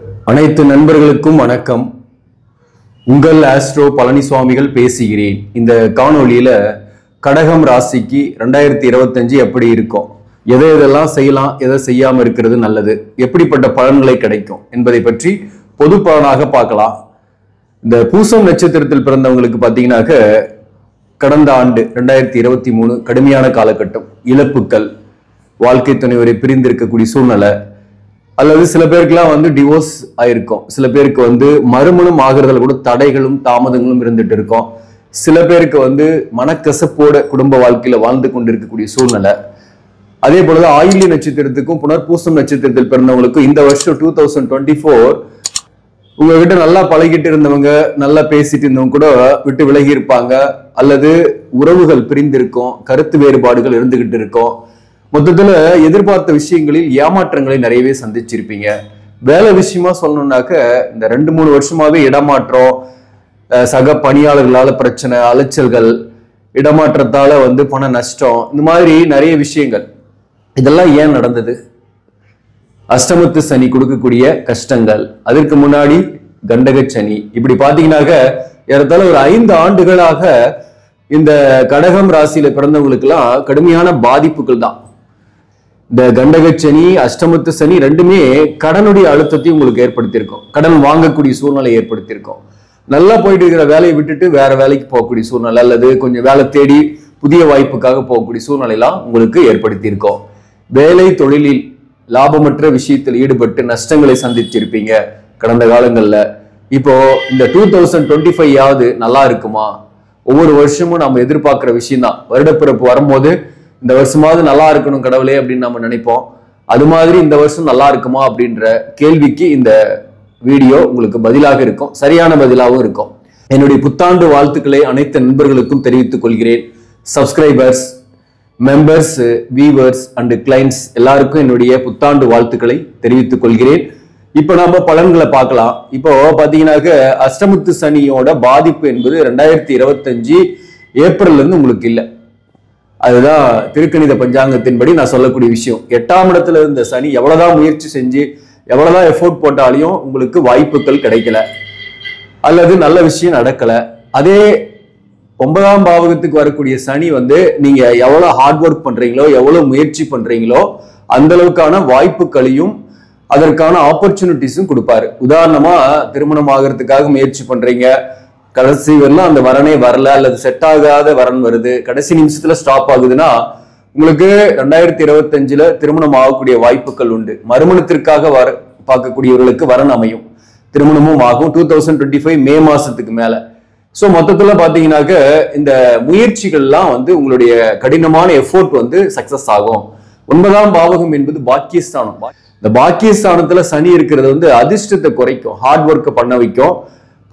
அனைத்து நண்பர்களுக்கும் வணக்கம். உங்கள் ஆஸ்ட்ரோ பழனிசுவாமிகள் பேசுகிறேன். இந்த காணொளியில கடகம் ராசிக்கு 2025 எப்படி இருக்கும், எதெல்லாம் செய்யலாம், எதை செய்யாம இருக்கிறது நல்லது, எப்படிப்பட்ட பலன்களை கிடைக்கும் என்பதை பற்றி பொது பலனாக பார்க்கலாம். இந்த பூசம் நட்சத்திரத்தில் பிறந்தவங்களுக்கு பார்த்தீங்கன்னாக்க கடந்த ஆண்டு 2023 கடுமையான காலகட்டம். இழப்புக்கள், வாழ்க்கை துணைவரை பிரிந்திருக்கக்கூடிய சூழ்நிலை, அல்லது சில பேருக்குலாம் டிவோர்ஸ் ஆயிருக்கும். சில பேருக்கு மறுமணம் ஆகிறதுல கூட தடைகளும் தாமதங்களும் இருந்துட்டு இருக்கும். சில பேருக்கு மனக்கசப்போட குடும்ப வாழ்க்கையில வாழ்ந்து கொண்டிருக்கக்கூடிய சூழ்நிலை. அதே போலதான் ஆயில்ய நட்சத்திரத்துக்கும் புனர்பூசம் நட்சத்திரத்தில் பிறந்தவங்களுக்கும் இந்த வருஷம் 2024 உங்ககிட்ட நல்லா பழகிட்டு இருந்தவங்க, நல்லா பேசிட்டு இருந்தவங்க கூட விட்டு விலகி இருப்பாங்க, அல்லது உறவுகள் பிரிந்திருக்கும், கருத்து வேறுபாடுகள் இருந்துகிட்டு இருக்கும். மொத்தத்துல எதிர்பார்த்த விஷயங்களில் ஏமாற்றங்களை நிறையவே சந்திச்சிருப்பீங்க. வேலை விஷயமா சொல்லணும்னாக்க இந்த 2-3 வருஷமாவே இடமாற்றம், சக பணியாளர்களால பிரச்சனை, அலைச்சல்கள், இடமாற்றத்தால பண நஷ்டம், இந்த மாதிரி நிறைய விஷயங்கள். இதெல்லாம் ஏன் நடந்தது? அஷ்டமத்து சனி கொடுக்கக்கூடிய கஷ்டங்கள், அதற்கு முன்னாடி கண்டக சனி. இப்படி பாத்தீங்கன்னாக்க ஏறத்தாழ ஒரு 5 ஆண்டுகளாக இந்த கடகம் ராசியில பிறந்தவங்களுக்கு எல்லாம் கடுமையான பாதிப்புகள் தான். இந்த கண்டக சனி, அஷ்டமத்து சனி ரெண்டுமே கடனுடைய அழுத்தத்தையும் உங்களுக்கு ஏற்படுத்தியிருக்கும். கடன் வாங்கக்கூடிய சூழ்நிலை ஏற்படுத்தியிருக்கும். நல்லா போயிட்டு இருக்கிற வேலையை விட்டுட்டு வேற வேலைக்கு போகக்கூடிய சூழ்நிலை, அல்லது கொஞ்சம் வேலை தேடி புதிய வாய்ப்புக்காக போகக்கூடிய சூழ்நிலையெல்லாம் உங்களுக்கு ஏற்படுத்தியிருக்கோம். வேலை தொழிலில் லாபமற்ற விஷயத்தில் ஈடுபட்டு நஷ்டங்களை சந்திச்சிருப்பீங்க கடந்த காலங்கள்ல. இப்போ இந்த 2025 நல்லா இருக்குமா? ஒவ்வொரு வருஷமும் நம்ம எதிர்பார்க்கிற விஷயம் தான். வருடப்பிறப்பு வரும்போது இந்த வருஷமாவது நல்லா இருக்கணும் கடவுளே அப்படின்னு நம்ம நினைப்போம். அது மாதிரி இந்த வருஷம் நல்லா இருக்குமா அப்படின்ற கேள்விக்கு இந்த வீடியோ உங்களுக்கு பதிலாக இருக்கும், சரியான பதிலாகவும் இருக்கும். என்னுடைய புத்தாண்டு வாழ்த்துக்களை அனைத்து நண்பர்களுக்கும் தெரிவித்துக் கொள்கிறேன். Subscribers, members, viewers and clients எல்லாருக்கும் என்னுடைய புத்தாண்டு வாழ்த்துக்களை தெரிவித்துக் கொள்கிறேன். இப்ப நாம பலன்களை பார்க்கலாம். இப்போ பாத்தீங்கன்னாக்க அஷ்டமத்து சனியோட பாதிப்பு என்பது 2025 ஏப்ரல்ல இருந்து உங்களுக்கு இல்லை. அதுதான் திருக்கணித பஞ்சாங்கத்தின்படி நான் சொல்லக்கூடிய விஷயம். 8ஆம் இடத்துல இருந்த சனி எவ்வளவுதான் முயற்சி செஞ்சு எவ்வளவுதான் எஃபோர்ட் போட்டாலையும் உங்களுக்கு வாய்ப்புகள் கிடைக்கல, அல்லது நல்ல விஷயம் நடக்கல. அதே 9ஆம் பாவகத்துக்கு வரக்கூடிய சனி நீங்க எவ்வளவு ஹார்ட் ஒர்க் பண்றீங்களோ, எவ்வளவு முயற்சி பண்றீங்களோ அந்த அளவுக்கான வாய்ப்புகளையும் அதற்கான ஆப்பர்ச்சுனிட்டிஸும் கொடுப்பாரு. உதாரணமா திருமணம் ஆகிறதுக்காக முயற்சி பண்றீங்க, கடைசி வரலாம் அந்த வரனே வரல, அல்லது செட் ஆகாத வரன் வருது, கடைசி நிமிஷத்துல ஸ்டாப் ஆகுதுன்னா உங்களுக்கு 2025 திருமணம் ஆகக்கூடிய வாய்ப்புகள் உண்டு. மறுமணத்திற்காக பார்க்கக்கூடியவர்களுக்கு வரன் அமையும், திருமணமும் ஆகும் 2025 மே மாசத்துக்கு மேல. சோ மொத்தத்துல பாத்தீங்கன்னாக்க இந்த முயற்சிகள்லாம் உங்களுடைய கடினமான எஃபோர்ட் சக்சஸ் ஆகும். 9ஆம் பாவகம் என்பது பாக்கியஸ்தானம். இந்த பாக்கியஸ்தானத்துல சனி இருக்கிறது அதிர்ஷ்டத்தை குறைக்கும், ஹார்ட் ஒர்க் பண்ண வைக்கும்.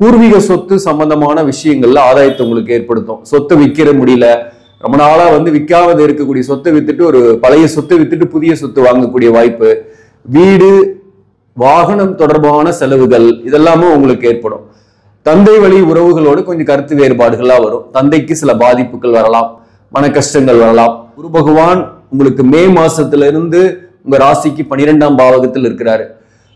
பூர்வீக சொத்து சம்பந்தமான விஷயங்கள்ல ஆதாயத்தை உங்களுக்கு ஏற்படுத்தும். சொத்தை விற்கிற முடியல, ரொம்ப நாளா விற்காம இருக்கக்கூடிய சொத்தை வித்துட்டு ஒரு பழைய சொத்தை வித்துட்டு புதிய சொத்து வாங்கக்கூடிய வாய்ப்பு, வீடு வாகனம் தொடர்பான செலவுகள் இதெல்லாமும் உங்களுக்கு ஏற்படும். தந்தை வழி உறவுகளோடு கொஞ்சம் கருத்து வேறுபாடுகளா வரும். தந்தைக்கு சில பாதிப்புகள் வரலாம், மன கஷ்டங்கள் வரலாம். குரு பகவான் உங்களுக்கு மே மாசத்துல இருந்து உங்க ராசிக்கு 12ஆம் பாவகத்தில் இருக்கிறாரு.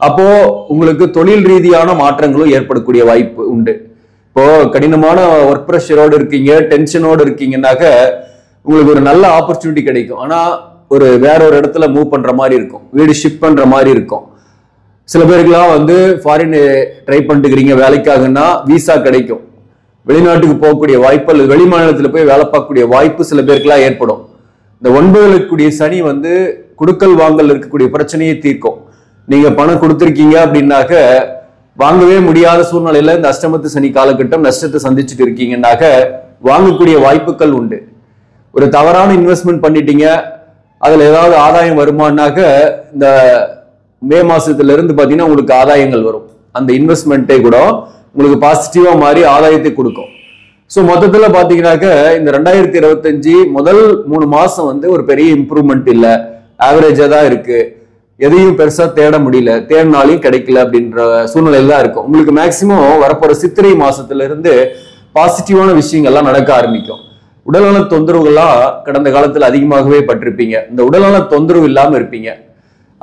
அப்போ உங்களுக்கு தொழில் ரீதியான மாற்றங்களும் ஏற்படக்கூடிய வாய்ப்பு உண்டு. இப்போ கடினமான ஒர்க் ப்ரெஷரோடு இருக்கீங்க, டென்ஷனோடு இருக்கீங்கன்னாக்க உங்களுக்கு ஒரு நல்ல ஆப்பர்ச்சுனிட்டி கிடைக்கும். ஆனா வேற ஒரு இடத்துல மூவ் பண்ற மாதிரி இருக்கும், வீடு ஷிஃப்ட் பண்ற மாதிரி இருக்கும். சில பேருக்குலாம் ஃபாரின் ட்ரை பண்ணிட்டுக்கிறீங்க வேலைக்காகன்னா விசா கிடைக்கும், வெளிநாட்டுக்கு போகக்கூடிய வாய்ப்பு, அல்லது வெளி மாநிலத்துல போய் வேலை பார்க்கக்கூடிய வாய்ப்பு சில பேருக்குலாம் ஏற்படும். இந்த 9ல் இருக்கக்கூடிய சனி குடுக்கல் வாங்கல் இருக்கக்கூடிய பிரச்சனையை தீர்க்கும். நீங்க பணம் கொடுத்துருக்கீங்க அப்படின்னாக்க வாங்கவே முடியாத சூழ்நிலையில இந்த அஷ்டமத்து சனி காலகட்டம் நஷ்டத்தை சந்திச்சுட்டு இருக்கீங்கன்னாக்க வாங்கக்கூடிய வாய்ப்புகள் உண்டு. ஒரு தவறான இன்வெஸ்ட்மெண்ட் பண்ணிட்டீங்க, அதுல ஏதாவது ஆதாயம் வருமானாக்க இந்த மே மாசத்துல இருந்து பாத்தீங்கன்னா உங்களுக்கு ஆதாயங்கள் வரும். அந்த இன்வெஸ்ட்மெண்ட்டே கூட உங்களுக்கு பாசிட்டிவா மாறி ஆதாயத்தை கொடுக்கும். சோ மொத்தத்துல பாத்தீங்கன்னாக்க இந்த 2025 முதல் 3 மாசம் ஒரு பெரிய இம்ப்ரூவ்மெண்ட் இல்ல, ஆவரேஜா தான் இருக்கு. எதையும் பெருசா தேட முடியல, தேடினாலையும் கிடைக்கல அப்படின்ற சூழ்நிலையில தான் இருக்கும். உங்களுக்கு மேக்சிமம் வரப்போற சித்திரை மாசத்துல இருந்து பாசிட்டிவான விஷயங்கள்லாம் நடக்க ஆரம்பிக்கும். உடல்நல தொந்தரவுகள்லாம் கடந்த காலத்துல அதிகமாகவே பட்டிருப்பீங்க. இந்த உடல்நல தொந்தரவு இல்லாம இருப்பீங்க.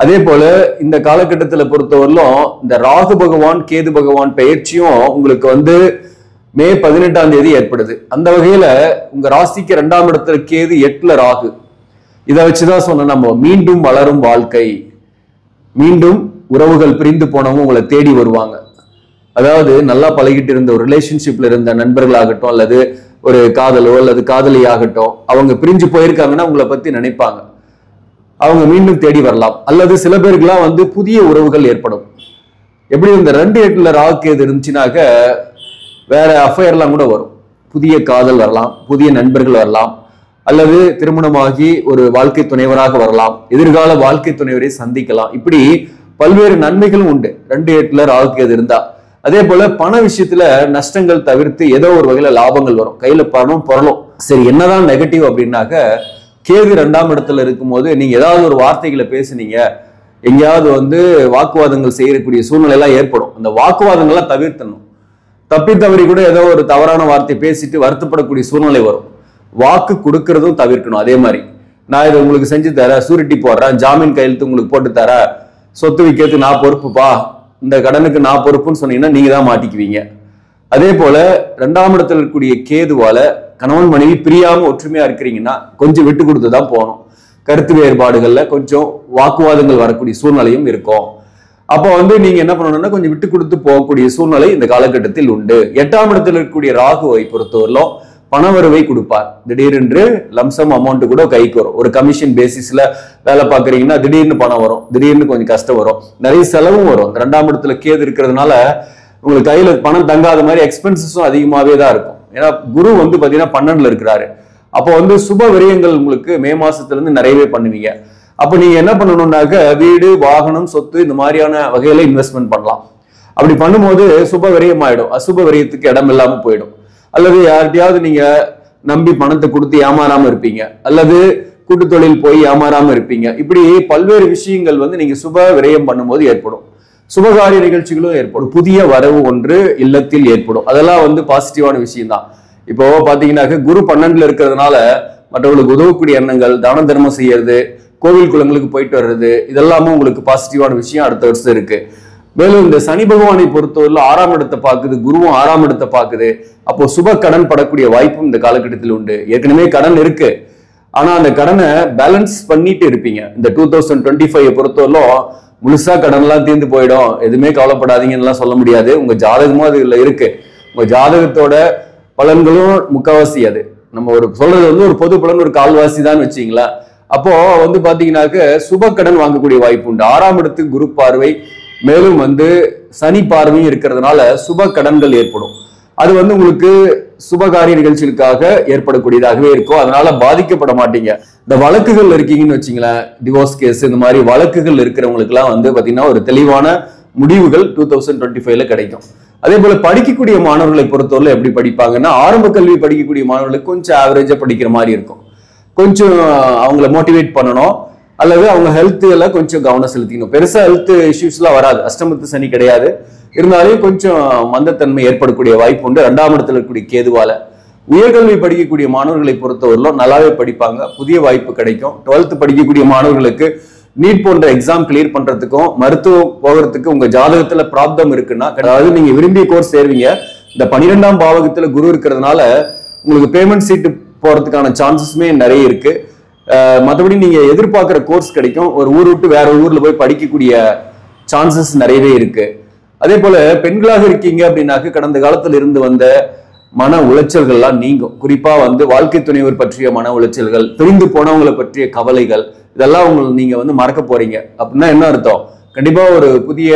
அதே போல இந்த காலகட்டத்தில் பொறுத்தவரையிலும் இந்த ராகு பகவான் கேது பகவான் பெயர்ச்சியும் உங்களுக்கு வந்து மே 18ஆம் தேதி ஏற்படுது. அந்த வகையில உங்க ராசிக்கு 2ஆம் இடத்துல கேது 8ல ராகு. இதை வச்சுதான் சொன்ன நம்ம மீண்டும் வளரும் வாழ்க்கை, மீண்டும் உறவுகள் பிரிந்து போனவங்க உங்களை தேடி வருவாங்க. அதாவது நல்லா பழகிட்டு இருந்த ஒரு ரிலேஷன்ஷிப்ல இருந்த நண்பர்களாகட்டும் அல்லது ஒரு காதலோ அல்லது காதலி ஆகட்டும், அவங்க பிரிஞ்சு போயிருக்காங்கன்னா உங்களை பத்தி நினைப்பாங்க, அவங்க மீண்டும் தேடி வரலாம். அல்லது சில பேருக்குலாம் வந்து புதிய உறவுகள் ஏற்படும். எப்படி இந்த 2-8ல ராகு கேது இருந்துச்சுனாக்க வேற அஃபையர்லாம் கூட வரும், புதிய காதல் வரலாம், புதிய நண்பர்கள் வரலாம், அல்லது திருமணமாகி ஒரு வாழ்க்கை துணைவராக வரலாம், எதிர்கால வாழ்க்கை துணைவரை சந்திக்கலாம். இப்படி பல்வேறு நன்மைகளும் உண்டு 2-8ல ராகு கேது இருந்தா. அதே போல பண விஷயத்துல நஷ்டங்கள் தவிர்த்து ஏதோ ஒரு வகையில லாபங்கள் வரும், கையில பணம் பொருளும். சரி, என்னதான் நெகட்டிவ் அப்படின்னாக்க கேது 2ஆம் இடத்துல இருக்கும்போது நீங்க ஏதாவது ஒரு வார்த்தைகளை பேசுனீங்க, எங்கேயாவது வந்து வாக்குவாதங்கள் செய்யக்கூடிய சூழ்நிலை எல்லாம் ஏற்படும். அந்த வாக்குவாதங்கள்லாம் தவிர்த்தணும். தப்பி தவறி கூட ஏதோ ஒரு தவறான வார்த்தை பேசிட்டு வருத்தப்படக்கூடிய சூழ்நிலை வரும். வாக்கு கொடுக்கறதும் தவிர்க்கணும். அதே மாதிரி நான் இதை உங்களுக்கு செஞ்சு தரேன், சூரிட்டி போடுறேன், ஜாமீன் கையெழுத்து உங்களுக்கு போட்டு தரேன், சொத்து விற்கிறதுக்கு நான் பொறுப்புப்பா, இந்த கடனுக்கு நான் பொறுப்புன்னு சொன்னீங்கன்னா நீங்க தான் மாட்டிக்குவீங்க. அதே போல 2ஆம் இடத்துல இருக்கக்கூடிய கேதுவால கணவன் மனைவி பிரியாம ஒற்றுமையா இருக்கிறீங்கன்னா கொஞ்சம் விட்டு கொடுத்து தான் போகணும். கருத்து வேறுபாடுகள்ல கொஞ்சம் வாக்குவாதங்கள் வரக்கூடிய சூழ்நிலையும் இருக்கும். அப்போ வந்து நீங்க என்ன பண்ணணும்னா கொஞ்சம் விட்டு கொடுத்து போகக்கூடிய சூழ்நிலை இந்த காலகட்டத்தில் உண்டு. 8ஆம் இடத்தில் இருக்கக்கூடிய ராகுவை பொறுத்தவரையிலும் பணவரவை கொடுப்பார். திடீரென்று லம்சம் அமௌண்ட் கூட கைக்கு வரும். ஒரு கமிஷன் பேசிஸ்ல வேலை பார்க்குறீங்கன்னா திடீர்னு பணம் வரும், திடீர்னு கொஞ்சம் கஷ்டம் வரும், நிறைய செலவும் வரும். 2ஆம் இடத்துல கேது இருக்கிறதுனால உங்களுக்கு கையில பணம் தங்காத மாதிரி எக்ஸ்பென்சஸும் அதிகமாகவே தான் இருக்கும். ஏன்னா குரு வந்து பாத்தீங்கன்னா 12ல இருக்கிறாரு. அப்போ வந்து சுப விரயங்கள் உங்களுக்கு மே மாசத்துல இருந்து நிறையவே பண்ணுவீங்க. அப்ப நீங்க என்ன பண்ணணும்னாக்க வீடு, வாகனம், சொத்து இந்த மாதிரியான வகையில இன்வெஸ்ட்மெண்ட் பண்ணலாம். அப்படி பண்ணும்போது சுப விரயம் ஆயிடும், அசுப விரயத்துக்கு இடம் இல்லாம போயிடும். அல்லது யார்கிட்டயாவது நீங்க நம்பி பணத்தை கொடுத்து ஏமாறாம இருப்பீங்க, அல்லது கூட்டு தொழில் போய் ஏமாறாம இருப்பீங்க. இப்படி பல்வேறு விஷயங்கள் வந்து நீங்க சுப விரயம் பண்ணும்போது ஏற்படும். சுபகாரிய நிகழ்ச்சிகளும் ஏற்படும். புதிய வரவு ஒன்று இல்லத்தில் ஏற்படும். அதெல்லாம் வந்து பாசிட்டிவான விஷயம் தான். இப்போ பாத்தீங்கன்னாக்க குரு 12ல இருக்கிறதுனால மற்றவங்களுக்கு உதவக்கூடிய எண்ணங்கள், தான தர்மம் செய்யறது, கோவில் குளங்களுக்கு போயிட்டு வர்றது, இதெல்லாமும் உங்களுக்கு பாசிட்டிவான விஷயம் அடுத்த வருஷம் இருக்கு. மேலும் இந்த சனி பகவானை பொறுத்தவரையில் 6ஆம் இடத்தை பார்க்குது, குருவும் 6ஆம் இடத்தை பார்க்குது. அப்போ சுப கடன் படக்கூடிய வாய்ப்பும் இந்த காலகட்டத்தில் உண்டு. ஏற்கனவே கடன் இருக்கு, ஆனா அந்த கடனை பேலன்ஸ் பண்ணிட்டு இருப்பீங்க. இந்த 2025 பொறுத்தவரையிலும் முழுசா கடன் எல்லாம் தீர்ந்து போயிடும், எதுவுமே கவலைப்படாதீங்கன்னு சொல்ல முடியாது. உங்க ஜாதகமும் அதுல இருக்கு. உங்க ஜாதகத்தோட பலன்களும் முக்காவாசி அது நம்ம ஒரு சொல்றது வந்து ஒரு பொது பலன், ஒரு கால்வாசி தான் வச்சீங்களா. அப்போ வந்து பாத்தீங்கன்னாக்க சுப கடன் வாங்கக்கூடிய வாய்ப்பு உண்டு. 6ஆம் இடத்துக்கு குரு பார்வை, மேலும் வந்து சனி பார்வையும் இருக்கிறதுனால சுப கடன்கள் ஏற்படும். அது வந்து உங்களுக்கு சுபகாரிய நிகழ்ச்சிகளுக்காக ஏற்படக்கூடியதாகவே இருக்கும். அதனால பாதிக்கப்பட மாட்டீங்க. இந்த வழக்குகள் இருக்கீங்கன்னு வச்சுங்களேன், டிவோர்ஸ் கேஸ், இந்த மாதிரி வழக்குகள் இருக்கிறவங்களுக்கு எல்லாம் வந்து பாத்தீங்கன்னா ஒரு தெளிவான முடிவுகள் 2025ல கிடைக்கும். அதே போல படிக்கக்கூடிய மாணவர்களை பொறுத்தவரை எப்படி படிப்பாங்கன்னா, ஆரம்ப கல்வி படிக்கக்கூடிய மாணவர்களுக்கு கொஞ்சம் ஆவரேஜா படிக்கிற மாதிரி இருக்கும். கொஞ்சம் அவங்கள மோட்டிவேட் பண்ணணும், அல்லது அவங்க ஹெல்த் எல்லாம் கொஞ்சம் கவனம் செலுத்திக்கணும். பெருசா ஹெல்த் இஷ்யூஸ் எல்லாம் வராது, அஷ்டமத்து சனி கிடையாது. இருந்தாலும் கொஞ்சம் மந்தத்தன்மை ஏற்படக்கூடிய வாய்ப்பு உண்டு 2ஆம் இடத்துல இருக்கக்கூடிய கேதுவால. உயர்கல்வி படிக்கக்கூடிய மாணவர்களை பொறுத்தவரையிலும் நல்லாவே படிப்பாங்க, புதிய வாய்ப்பு கிடைக்கும். 12th படிக்கக்கூடிய மாணவர்களுக்கு நீட் போன்ற எக்ஸாம் கிளியர் பண்றதுக்கும் மருத்துவம் போகிறதுக்கு உங்க ஜாதகத்துல பிராப்தம் இருக்குன்னா, அதாவது நீங்க விரும்பிய கோர்ஸ் சேருவீங்க. இந்த 12ஆம் பாவகத்துல குரு இருக்கிறதுனால உங்களுக்கு பேமெண்ட் சீட்டு போறதுக்கான சான்சஸுமே நிறைய இருக்கு. மற்றபடி நீங்க எதிர்பார்க்கிற கோர்ஸ் கிடைக்கும். ஒரு ஊர் விட்டு வேற ஊர்ல போய் படிக்கக்கூடிய சான்சஸ் நிறையவே இருக்கு. அதே போல பெண்களாக இருக்கீங்க அப்படின்னாக்க கடந்த காலத்துல இருந்து வந்த மன உளைச்சல்கள்லாம் நீங்கும். குறிப்பா வந்து வாழ்க்கை துணைவர் பற்றிய மன உளைச்சல்கள், பிரிந்து போனவங்களை பற்றிய கவலைகள், இதெல்லாம் நீங்க வந்து மறக்க போறீங்க. அப்படின்னா என்ன அர்த்தம்? கண்டிப்பா ஒரு புதிய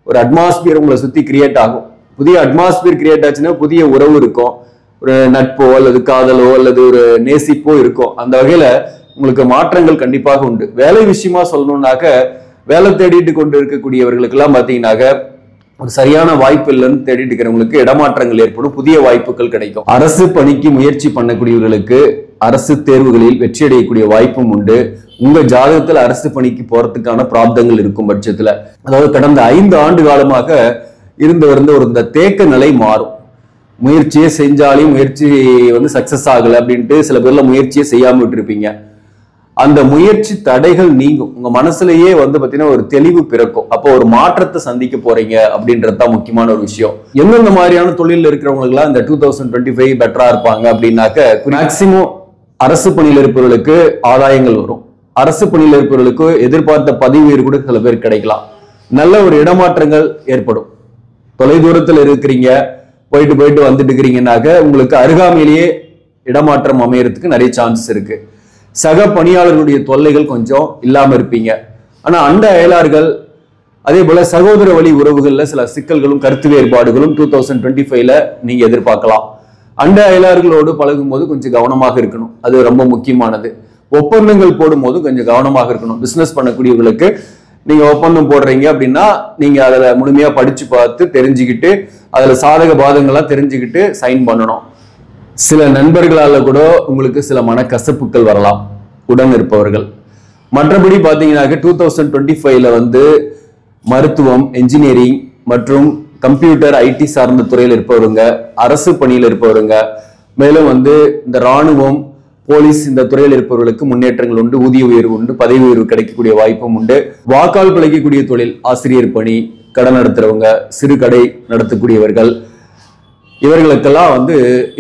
ஒரு அட்மாஸ்பியர் உங்களை சுத்தி கிரியேட் ஆகும். புதிய அட்மாஸ்பியர் கிரியேட் ஆச்சுன்னா புதிய உறவு இருக்கும், ஒரு நட்போ அல்லது காதலோ அல்லது ஒரு நேசிப்போ இருக்கும். அந்த வகையில உங்களுக்கு மாற்றங்கள் கண்டிப்பாக உண்டு. வேலை விஷயமா சொல்லணும்னாக்க வேலை தேடிட்டு கொண்டு இருக்கக்கூடியவர்களுக்கு எல்லாம் பாத்தீங்கன்னாக்க ஒரு சரியான வாய்ப்பு இல்லைன்னு தேடிட்டு இருக்கிறவங்களுக்கு இடமாற்றங்கள் ஏற்படும், புதிய வாய்ப்புகள் கிடைக்கும். அரசு பணிக்கு முயற்சி பண்ணக்கூடியவர்களுக்கு அரசு தேர்வுகளில் வெற்றி அடையக்கூடிய வாய்ப்பும் உண்டு. உங்க ஜாதகத்துல அரசு பணிக்கு போறதுக்கான பிராப்தங்கள் இருக்கும் பட்சத்துல, அதாவது கடந்த 5 ஆண்டு காலமாக இருந்து வந்த ஒரு இந்த தேக்க நிலை மாறும். முயற்சியே செஞ்சாலும் முயற்சி வந்து சக்சஸ் ஆகல அப்படின்ட்டு சில பேர்ல முயற்சியே செய்யாம விட்டுருப்பீங்க. அந்த முயற்சி தடைகள் நீங்கும். உங்க மனசுலயே பாத்தீங்கன்னா ஒரு தெளிவு பிறக்கும். அப்போ ஒரு மாற்றத்தை சந்திக்க போறீங்க அப்படின்றதுதான் முக்கியமான ஒரு விஷயம். எந்தெந்த மாதிரியான தொழில் இருக்கிறவங்களுக்கு எல்லாம் இந்த 2025 பெட்டரா இருப்பாங்க அப்படின்னாக்க, மேக்சிமம் அரசு பணியில் இருப்பவர்களுக்கு ஆதாயங்கள் வரும். அரசு பணியில் இருப்பவர்களுக்கு எதிர்பார்த்த பதவி உயர்வு கூட சில பேர் கிடைக்கலாம். நல்ல ஒரு இடமாற்றங்கள் ஏற்படும். தொலைதூரத்தில் இருக்கிறீங்க, போயிட்டு வந்துட்டு இருக்கிறீங்கன்னாக்க உங்களுக்கு அருகாமையிலேயே இடமாற்றம் அமையறதுக்கு நிறைய சான்சஸ் இருக்கு. சக பணியாளர்களுடைய தொல்லைகள் கொஞ்சம் இல்லாம இருப்பீங்க. ஆனா அண்ட அயலார்கள், அதே போல சகோதர வழி உறவுகள்ல சில சிக்கல்களும் கருத்து வேறுபாடுகளும் 2025ல நீங்க எதிர்பார்க்கலாம். அண்ட அயலார்களோடு பழகும் போது கொஞ்சம் கவனமாக இருக்கணும். அது ரொம்ப முக்கியமானது. ஒப்பந்தங்கள் போடும் போது கொஞ்சம் கவனமாக இருக்கணும். பிசினஸ் பண்ணக்கூடியவர்களுக்கு நீங்க ஒப்பந்தம் போடுறீங்க அப்படின்னா நீங்க அதுல முழுமையா படிச்சு பார்த்து தெரிஞ்சுக்கிட்டு அதுல சாதக பாதங்கள்லாம் தெரிஞ்சுக்கிட்டு சைன் பண்ணணும். சில நண்பர்களால கூட உங்களுக்கு சில மனக்கசப்புகள் வரலாம், உடன் இருப்பவர்கள். மற்றபடி பாத்தீங்கன்னாக்க 2025ல மருத்துவம், என்ஜினியரிங் மற்றும் கம்ப்யூட்டர், ஐடி சார்ந்த துறையில் இருப்பவருங்க, அரசு பணியில் இருப்பவருங்க, மேலும் இந்த ராணுவம், போலீஸ் இந்த துறையில் இருப்பவர்களுக்கு முன்னேற்றங்கள் உண்டு, ஊதிய உயர்வு உண்டு, பதவி உயர்வு கிடைக்கக்கூடிய வாய்ப்பும் உண்டு. வாக்கால் பிழைக்கக்கூடிய தொழில், ஆசிரியர் பணி, கடை நடத்துறவங்க, சிறு கடை நடத்தக்கூடியவர்கள், இவர்களுக்கெல்லாம்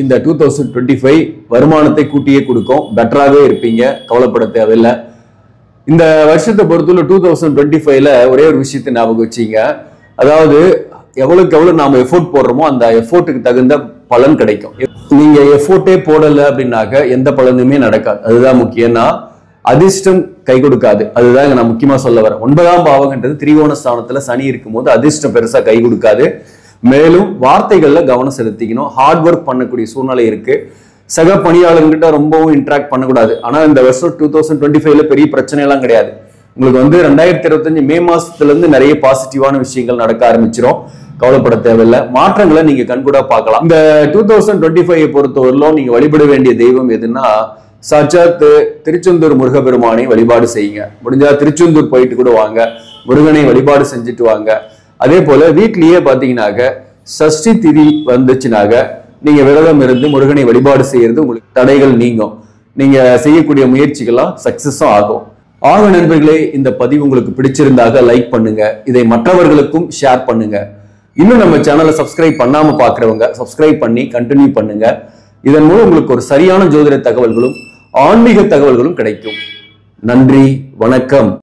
இந்த 2025 வருமானத்தை கூட்டியே கொடுக்கும். பெட்டராகவே இருப்பீங்க, கவலைப்பட தேவையில்லை. இந்த வருஷத்தை பொறுத்தவரை 2025ல ஒரே ஒரு விஷயத்தை ஞாபகம் வச்சீங்க. அதாவது எவ்வளவுக்கு எவ்வளவு நாம எஃபோர்ட் போடுறோமோ அந்த எஃபோர்ட்டுக்கு தகுந்த பலன் கிடைக்கும். நீங்க எஃபோர்ட்டே போடல அப்படின்னாக்க எந்த பலனுமே நடக்காது. அதுதான் முக்கியம்னா அதிர்ஷ்டம் கை கொடுக்காது. அதுதான் நான் முக்கியமா சொல்ல வரேன். 9ஆம் பாவம்ன்றது திரிகோண ஸ்தானத்துல சனி இருக்கும் போது அதிர்ஷ்டம் பெருசா கை கொடுக்காது. மேலும் வார்த்தைகள்ல கவனம் செலுத்திக்கணும். ஹார்ட் ஒர்க் பண்ணக்கூடிய சூழ்நிலை இருக்கு. சக பணியாளர்கிட்ட ரொம்பவும் இன்ட்ராக்ட் பண்ணக்கூடாது. ஆனா இந்த வருஷம் 2025ல பெரிய பிரச்சனை எல்லாம் கிடையாது. உங்களுக்கு 2025 மே மாசத்துல இருந்து நிறைய பாசிட்டிவான விஷயங்கள் நடக்க ஆரம்பிச்சிடும். கவலைப்பட தேவையில்லை. மாற்றங்களை நீங்க கண்கூடா பார்க்கலாம். இந்த 2025 பொறுத்தவரையிலும் நீங்க வழிபட வேண்டிய தெய்வம் எதுன்னா, சாட்சாத் திருச்செந்தூர் முருகப்பெருமானை வழிபாடு செய்யுங்க. முடிஞ்சா திருச்செந்தூர் போயிட்டு கூட வாங்க, முருகனை வழிபாடு செஞ்சுட்டு வாங்க. அதே போல வீட்லயே பாத்தீங்கன்னாக்க சஷ்டி திதி வந்துச்சுனாக்க நீங்க விரதம் இருந்து முருகனை வழிபாடு செய்யறது உங்களுக்கு தடைகள் நீங்கும். நீங்க செய்யக்கூடிய முயற்சிகள்லாம் சக்சஸும் ஆகும். நண்பர்களே, இந்த பதிவு உங்களுக்கு பிடிச்சிருந்தாக லைக் பண்ணுங்க. இதை மற்றவர்களுக்கும் ஷேர் பண்ணுங்க. இன்னும் நம்ம சேனலை சப்ஸ்கிரைப் பண்ணாம பாக்குறவங்க சப்ஸ்கிரைப் பண்ணி கண்டினியூ பண்ணுங்க. இதன் மூலம் உங்களுக்கு ஒரு சரியான ஜோதிட தகவல்களும் ஆன்மீக தகவல்களும் கிடைக்கும். நன்றி, வணக்கம்.